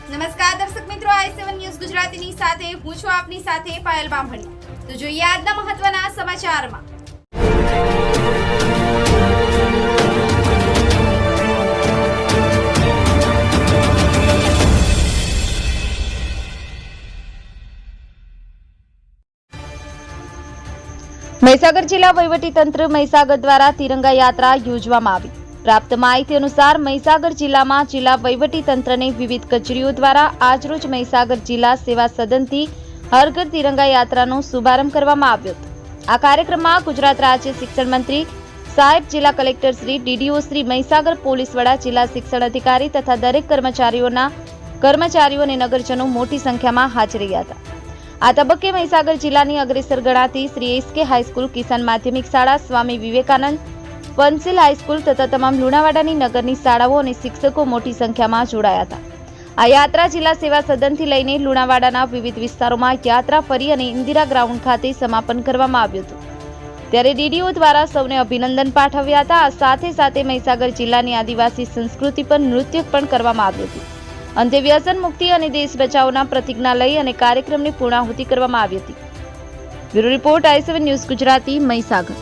નમસ્કાર દર્શક મિત્રો, i7 ન્યૂઝ ગુજરાતીની સાથે હું છું આપની સાથે પાયલ બામણી। તો જોઈએ આજના મહત્વના સમાચારમાં। મહીસાગર જિલ્લા વહીવટીતંત્ર મહીસાગર દ્વારા તિરંગા યાત્રા યોજવામાં આવી। પ્રાપ્ત માહિતી અનુસાર મહીસાગર જિલ્લામાં જિલ્લા વહીવટીતંત્રની વિવિધ કચેરીઓ દ્વારા આજરોજ મહીસાગર જિલ્લા સેવા સદનથી હર ઘર તિરંગા યાત્રાનો શુભારંભ કરવામાં આવ્યો હતો। આ કાર્યક્રમમાં ગુજરાત રાજ્ય શિક્ષણ મંત્રી સાહેબ, જિલ્લા collector Shri, DDO Shri, Mahisagar police વડા, જિલ્લા શિક્ષણ અધિકારી તથા દરેક કર્મચારીઓ અને નગરજનો મોટી સંખ્યામાં હાજર રહ્યા હતા। આ તબક્કે મહીસાગર જિલ્લાની અગ્રેસર ગણાતી શ્રી એસકે હાઈસ્કૂલ, કિસાન માધ્યમિક શાળા, સ્વામી વિવેકાનંદ પંસિલ હાઈસ્કૂલ તથા તમામ લુણાવાડાની નગરની શાળાઓ અને શિક્ષકો મોટી સંખ્યામાં જોડાયા હતા। આ યાત્રા જિલ્લા સેવા સદનથી લઈને લુણાવાડાના વિવિધ વિસ્તારોમાં યાત્રા ફરી અને ઇન્દિરા ગ્રાઉન્ડ ખાતે સમાપન કરવામાં આવ્યું હતું। ત્યારે ડીડીઓ દ્વારા સૌને અભિનંદન પાઠવ્યા હતા। આ સાથે સાથે મહીસાગર જિલ્લાની આદિવાસી સંસ્કૃતિ પર નૃત્ય પણ કરવામાં આવ્યું હતું। અંતે વ્યસન મુક્તિ અને દેશ બચાવોના પ્રતિજ્ઞા લઈ અને કાર્યક્રમની પૂર્ણાહુતિ કરવામાં આવી હતી। Bureau report, i7 news Gujarati, Mahisagar.